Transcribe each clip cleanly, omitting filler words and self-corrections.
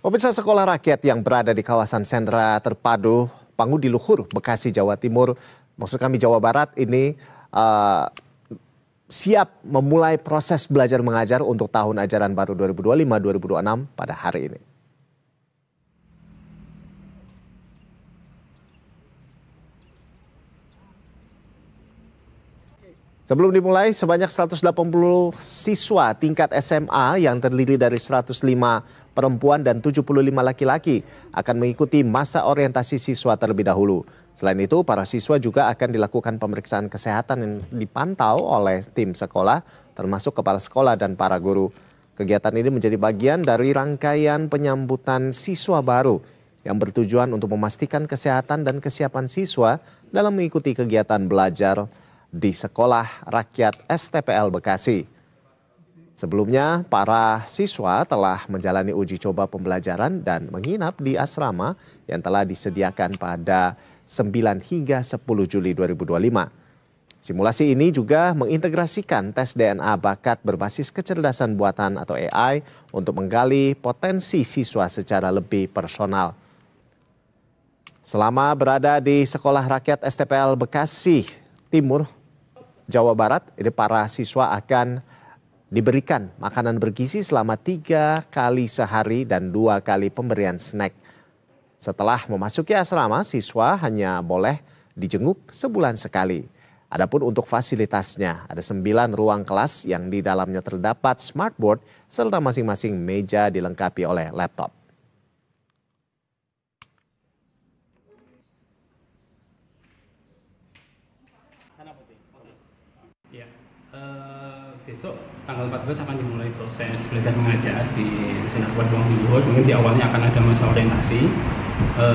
Pemirsa, sekolah rakyat yang berada di kawasan sentra terpadu Pangudi Luhur, Bekasi, Jawa Timur, maksud kami Jawa Barat ini siap memulai proses belajar mengajar untuk tahun ajaran baru 2025-2026 pada hari ini. Sebelum dimulai, sebanyak 180 siswa tingkat SMA yang terdiri dari 105 perempuan dan 75 laki-laki akan mengikuti masa orientasi siswa terlebih dahulu. Selain itu, para siswa juga akan dilakukan pemeriksaan kesehatan yang dipantau oleh tim sekolah, termasuk kepala sekolah dan para guru. Kegiatan ini menjadi bagian dari rangkaian penyambutan siswa baru yang bertujuan untuk memastikan kesehatan dan kesiapan siswa dalam mengikuti kegiatan belajar di Sekolah Rakyat STPL Bekasi. Sebelumnya, para siswa telah menjalani uji coba pembelajaran dan menginap di asrama yang telah disediakan pada 9 hingga 10 Juli 2025. Simulasi ini juga mengintegrasikan tes DNA bakat berbasis kecerdasan buatan atau AI untuk menggali potensi siswa secara lebih personal. Selama berada di Sekolah Rakyat STPL Bekasi Timur, Jawa Barat, ini para siswa akan diberikan makanan bergizi selama 3 kali sehari dan 2 kali pemberian snack. Setelah memasuki asrama, siswa hanya boleh dijenguk sebulan sekali. Adapun untuk fasilitasnya, ada 9 ruang kelas yang di dalamnya terdapat smartboard serta masing-masing meja dilengkapi oleh laptop. Besok tanggal 14 akan dimulai proses belajar mengajar di Sentra Pangudi Luhur. Mungkin di awalnya akan ada masa orientasi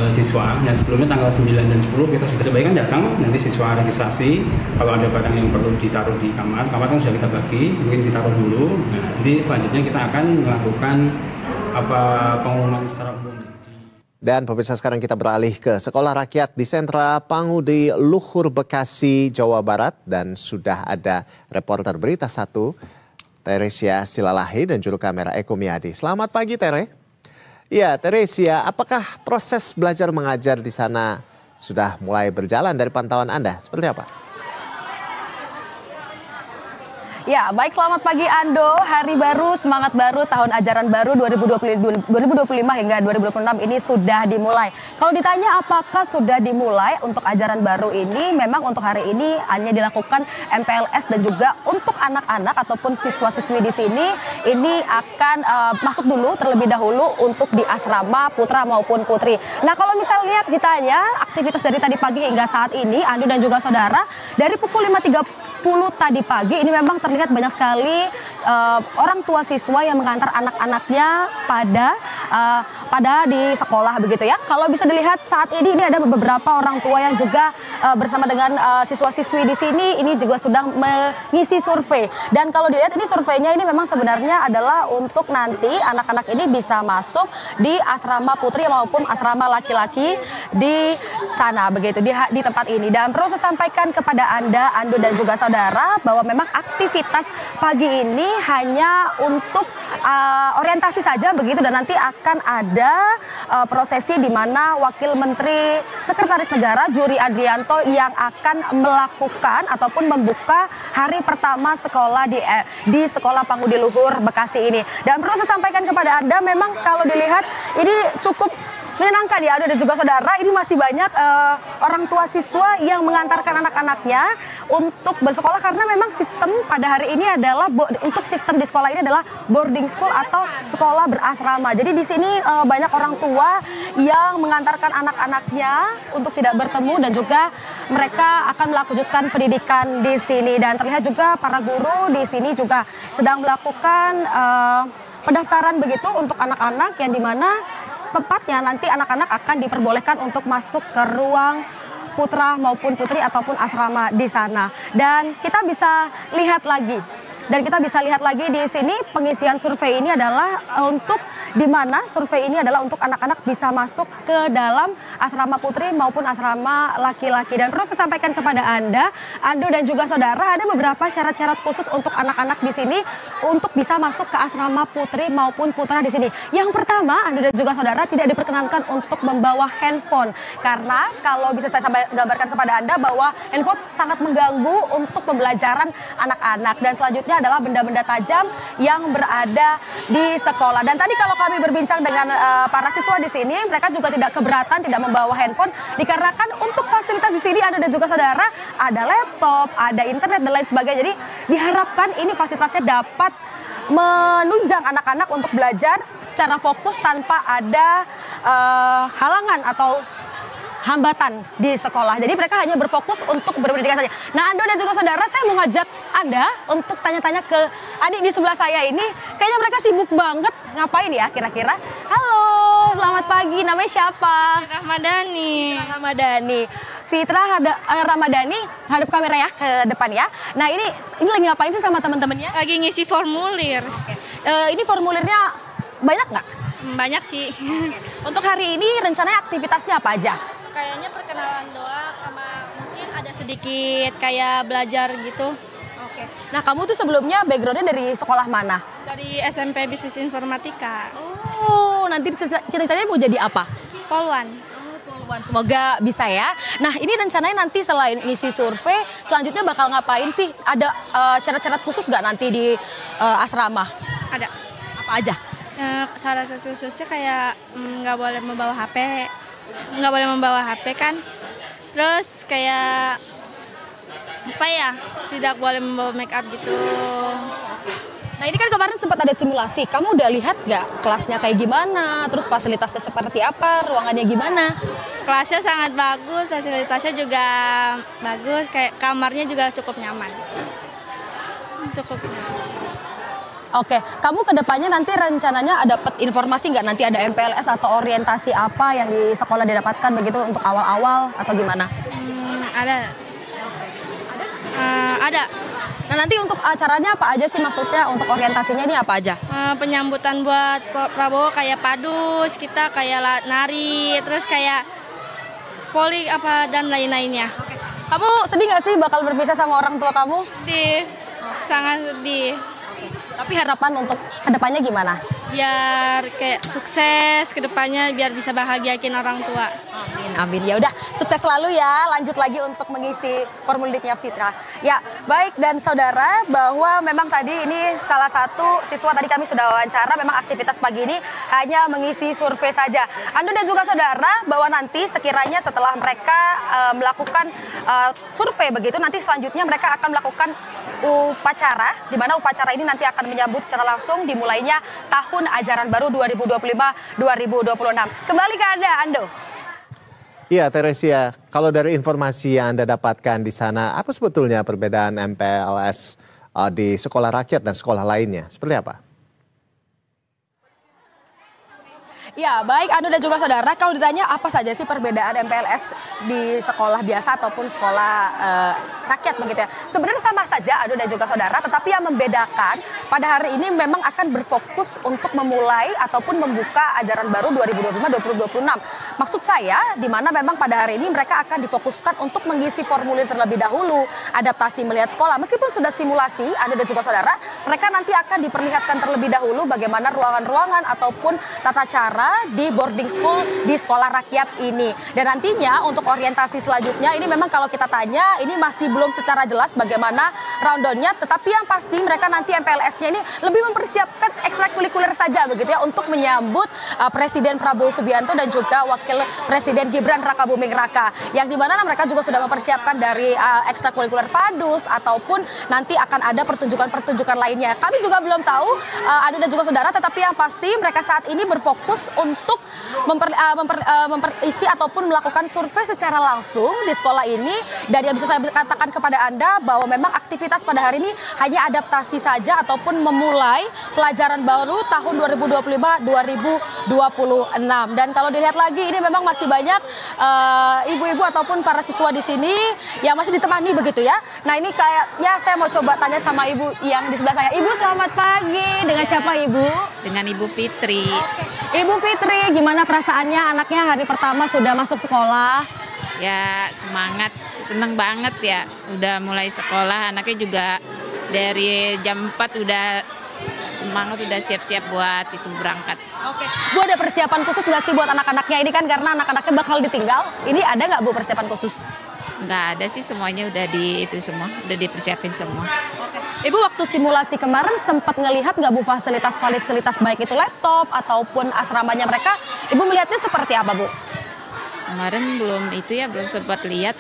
siswa. Yang sebelumnya tanggal 9 dan 10 kita sudah sebaiknya datang, nanti siswa registrasi. Kalau ada barang yang perlu ditaruh di kamar kan sudah kita bagi, mungkin ditaruh dulu. Nah, nanti selanjutnya kita akan melakukan pengumuman secara umum. Dan pemirsa, sekarang kita beralih ke Sekolah Rakyat di Sentra Pangudi Luhur, Bekasi, Jawa Barat. Dan sudah ada reporter Berita 1, Teresia Silalahi, dan juru kamera Eko Miadi. Selamat pagi, Tere. Ya, Teresia, apakah proses belajar mengajar di sana sudah mulai berjalan dari pantauan Anda? Seperti apa? Ya, baik, selamat pagi Ando. Hari baru, semangat baru, tahun ajaran baru 2025 hingga 2026 ini sudah dimulai. Kalau ditanya apakah sudah dimulai untuk ajaran baru ini, memang untuk hari ini hanya dilakukan MPLS dan juga untuk anak-anak ataupun siswa-siswi di sini ini akan masuk dulu terlebih dahulu untuk di asrama putra maupun putri. Nah, kalau misalnya ditanya aktivitas dari tadi pagi hingga saat ini, Ando dan juga saudara, dari pukul 5.30 tadi pagi ini memang terlihat banyak sekali orang tua siswa yang mengantar anak-anaknya pada di sekolah begitu ya. Kalau bisa dilihat saat ini ada beberapa orang tua yang juga bersama dengan siswa-siswi di sini ini juga sedang mengisi survei. Dan kalau dilihat ini surveinya ini memang sebenarnya adalah untuk nanti anak-anak ini bisa masuk di asrama putri maupun asrama laki-laki di sana begitu di tempat ini. Dan perlu saya sampaikan kepada Ando dan juga saudara bahwa memang aktivitas pagi ini hanya untuk orientasi saja begitu, dan nanti akan ada prosesi di mana Wakil Menteri Sekretaris Negara Juri Adrianto yang akan melakukan ataupun membuka hari pertama sekolah di Sekolah Pangudi Luhur Bekasi ini. Dan perlu saya sampaikan kepada Anda, memang kalau dilihat ini cukup menyenangkan ya, Ando dan juga saudara. Ini masih banyak orang tua siswa yang mengantarkan anak-anaknya untuk bersekolah, karena memang sistem pada hari ini adalah untuk sistem di sekolah ini adalah boarding school atau sekolah berasrama. Jadi di sini banyak orang tua yang mengantarkan anak-anaknya untuk tidak bertemu, dan juga mereka akan melanjutkan pendidikan di sini. Dan terlihat juga para guru di sini juga sedang melakukan pendaftaran begitu untuk anak-anak, yang dimana tepatnya nanti anak-anak akan diperbolehkan untuk masuk ke ruang putra maupun putri ataupun asrama di sana. Dan kita bisa lihat lagi Dan kita bisa lihat lagi di sini pengisian survei ini adalah untuk di mana survei ini adalah untuk anak-anak bisa masuk ke dalam asrama putri maupun asrama laki-laki. Dan perlu saya sampaikan kepada Anda, Ando dan juga saudara, ada beberapa syarat-syarat khusus untuk anak-anak di sini untuk bisa masuk ke asrama putri maupun putra di sini. Yang pertama, Ando dan juga saudara tidak diperkenankan untuk membawa handphone. Karena kalau bisa saya gambarkan kepada Anda bahwa handphone sangat mengganggu untuk pembelajaran anak-anak. Dan selanjutnya adalah benda-benda tajam yang berada di sekolah. Dan tadi kalau kami berbincang dengan para siswa di sini, mereka juga tidak keberatan tidak membawa handphone dikarenakan untuk fasilitas di sini Anda dan juga saudara ada laptop, ada internet dan lain sebagainya. Jadi diharapkan ini fasilitasnya dapat menunjang anak-anak untuk belajar secara fokus tanpa ada halangan atau hambatan di sekolah. Jadi mereka hanya berfokus untuk berpendidikan saja. Nah, Ando dan juga saudara, saya mau ngajak Anda untuk tanya-tanya ke adik di sebelah saya ini. Kayaknya mereka sibuk banget. Ngapain ya kira-kira? Halo, selamat pagi. Namanya siapa? Ramadhani. Ramadhani. Fitra Ramadhani, hadap kamera ya ke depan ya. Nah, ini lagi ngapain sih sama teman-temannya? Lagi ngisi formulir. Oke. Ini formulirnya banyak nggak? Banyak sih. Untuk hari ini rencananya aktivitasnya apa aja? Kayaknya perkenalan doa sama mungkin ada sedikit kayak belajar gitu. Oke. Nah, kamu tuh sebelumnya backgroundnya dari sekolah mana? Dari SMP Bisnis Informatika. Oh, nanti ceritanya mau jadi apa? Polwan. Poluan, semoga bisa ya. Nah, ini rencananya nanti selain isi survei, selanjutnya bakal ngapain sih? Ada syarat-syarat khusus nggak nanti di asrama? Ada. Apa aja? Syarat khususnya kayak nggak boleh membawa HP. Nggak boleh membawa HP kan. Terus kayak apa ya? Tidak boleh membawa make up gitu. Nah, ini kan kemarin sempat ada simulasi. Kamu udah lihat nggak kelasnya kayak gimana? Terus fasilitasnya seperti apa? Ruangannya gimana? Kelasnya sangat bagus, fasilitasnya juga bagus, kayak kamarnya juga cukup nyaman. Cukup nyaman. Oke, kamu ke depannya nanti rencananya dapat informasi nggak nanti ada MPLS atau orientasi apa yang di sekolah didapatkan begitu untuk awal-awal atau gimana? Ada. Ada. Nah, nanti untuk acaranya apa aja sih, maksudnya untuk orientasinya ini apa aja? Penyambutan buat Prabowo kayak padus, kita kayak nari, terus kayak poli apa dan lain-lainnya. Oke. Kamu sedih nggak sih bakal berpisah sama orang tua kamu? Sedih, sangat sedih. Tapi harapan untuk kedepannya gimana? Biar kayak sukses kedepannya, biar bisa bahagiain orang tua. Amin, amin. Ya udah, sukses selalu ya. Lanjut lagi untuk mengisi formulirnya Fitra. Ya, baik dan saudara, bahwa memang tadi ini salah satu siswa tadi kami sudah wawancara, memang aktivitas pagi ini hanya mengisi survei saja. Anda dan juga saudara, bahwa nanti sekiranya setelah mereka melakukan survei begitu, nanti selanjutnya mereka akan melakukan upacara, di mana upacara ini nanti akan menyambut secara langsung dimulainya tahun ajaran baru 2025-2026. Kembali ke Anda, Ando. Iya, Teresia, kalau dari informasi yang Anda dapatkan di sana, apa sebetulnya perbedaan MPLS di sekolah rakyat dan sekolah lainnya? Seperti apa? Ya, baik Ando dan juga saudara, kalau ditanya apa saja sih perbedaan MPLS di sekolah biasa ataupun sekolah rakyat begitu ya. Sebenarnya sama saja Ando dan juga saudara, tetapi yang membedakan pada hari ini memang akan berfokus untuk memulai ataupun membuka ajaran baru 2025-2026. Maksud saya, di mana memang pada hari ini mereka akan difokuskan untuk mengisi formulir terlebih dahulu, adaptasi melihat sekolah. Meskipun sudah simulasi, Ando dan juga saudara, mereka nanti akan diperlihatkan terlebih dahulu bagaimana ruangan-ruangan ataupun tata cara di boarding school di sekolah rakyat ini. Dan nantinya untuk orientasi selanjutnya ini memang kalau kita tanya ini masih belum secara jelas bagaimana rundownnya, tetapi yang pasti mereka nanti MPLS-nya ini lebih mempersiapkan ekstrakurikuler saja begitu ya untuk menyambut Presiden Prabowo Subianto dan juga Wakil Presiden Gibran Rakabuming Raka, yang dimana mereka juga sudah mempersiapkan dari ekstrakurikuler padus ataupun nanti akan ada pertunjukan-pertunjukan lainnya. Kami juga belum tahu ada juga saudara, tetapi yang pasti mereka saat ini berfokus untuk memperisi ataupun melakukan survei secara langsung di sekolah ini. Dan yang bisa saya katakan kepada Anda bahwa memang aktivitas pada hari ini hanya adaptasi saja ataupun memulai pelajaran baru tahun 2025-2026. Dan kalau dilihat lagi ini memang masih banyak ibu-ibu ataupun para siswa di sini yang masih ditemani begitu ya. Nah ini kayaknya saya mau coba tanya sama ibu yang di sebelah saya. Ibu selamat pagi, dengan siapa ibu? Dengan Ibu Fitri. Ibu Fitri, gimana perasaannya anaknya hari pertama sudah masuk sekolah? Ya semangat, seneng banget ya. Udah mulai sekolah, anaknya juga dari jam 4 udah semangat, udah siap-siap buat itu berangkat. Oke, Bu ada persiapan khusus nggak sih buat anak-anaknya ini kan karena anak-anaknya bakal ditinggal. Ini ada nggak Bu persiapan khusus? Nggak ada sih, semuanya udah udah dipersiapin semua. Ibu waktu simulasi kemarin sempat ngelihat nggak Bu fasilitas baik itu laptop ataupun asramanya mereka, Ibu melihatnya seperti apa Bu? Kemarin belum sempat lihat.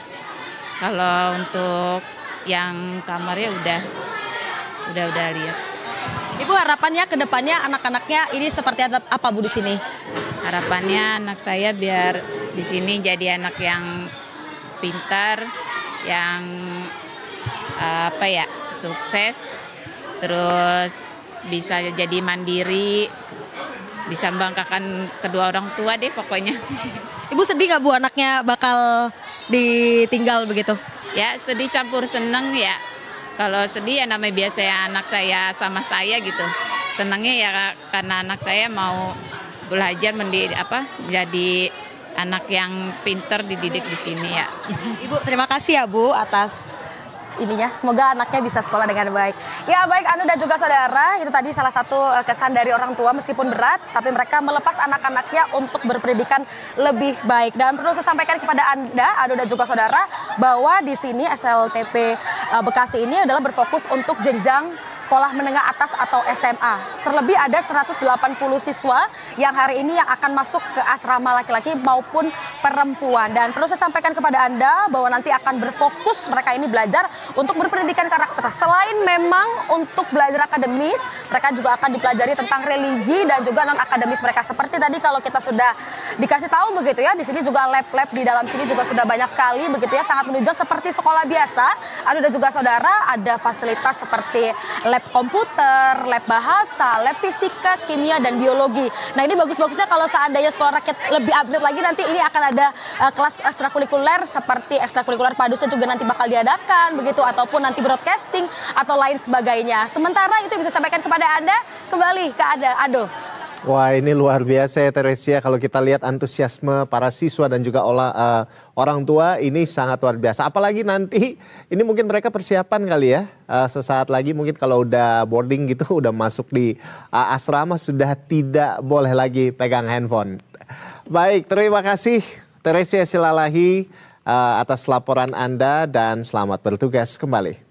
Kalau untuk yang kamarnya udah lihat. Ibu harapannya ke depannya anak-anaknya ini seperti apa Bu di sini? Harapannya anak saya biar di sini jadi anak yang pintar, yang sukses, terus bisa jadi mandiri, bisa membanggakan kedua orang tua deh pokoknya. Ibu sedih nggak Bu anaknya bakal ditinggal begitu? Ya sedih campur seneng ya. Kalau sedih ya namanya biasa ya anak saya sama saya gitu. Senangnya ya karena anak saya mau belajar jadi anak yang pintar dididik di sini ya. Ibu terima kasih ya Bu atas ininya, semoga anaknya bisa sekolah dengan baik. Ya baik Anu dan juga saudara, itu tadi salah satu kesan dari orang tua meskipun berat, tapi mereka melepas anak-anaknya untuk berpendidikan lebih baik. Dan perlu saya sampaikan kepada Anda, Anu dan juga saudara, bahwa di sini SLTP Bekasi ini adalah berfokus untuk jenjang sekolah menengah atas atau SMA. Terlebih ada 180 siswa yang hari ini yang akan masuk ke asrama laki-laki maupun perempuan. Dan perlu saya sampaikan kepada Anda bahwa nanti akan berfokus mereka ini belajar untuk berpendidikan karakter. Selain memang untuk belajar akademis, mereka juga akan dipelajari tentang religi dan juga non akademis mereka. Seperti tadi kalau kita sudah dikasih tahu begitu ya, di sini juga lab-lab di dalam sini juga sudah banyak sekali begitu ya, sangat menunjang seperti sekolah biasa. Anu dan juga saudara, ada fasilitas seperti lab komputer, lab bahasa, lab fisika, kimia dan biologi. Nah ini bagus-bagusnya kalau seandainya sekolah rakyat lebih update lagi, nanti ini akan ada kelas ekstrakurikuler seperti ekstrakurikuler padusnya juga nanti bakal diadakan begitu, ataupun nanti broadcasting atau lain sebagainya. Sementara itu bisa sampaikan kepada Anda, kembali ke Ado. Wah ini luar biasa ya Teresia, kalau kita lihat antusiasme para siswa dan juga orang tua ini sangat luar biasa. Apalagi nanti ini mungkin mereka persiapan kali ya, sesaat lagi mungkin kalau udah boarding gitu, udah masuk di asrama sudah tidak boleh lagi pegang handphone. Baik, terima kasih Teresia Silalahi atas laporan Anda dan selamat bertugas kembali.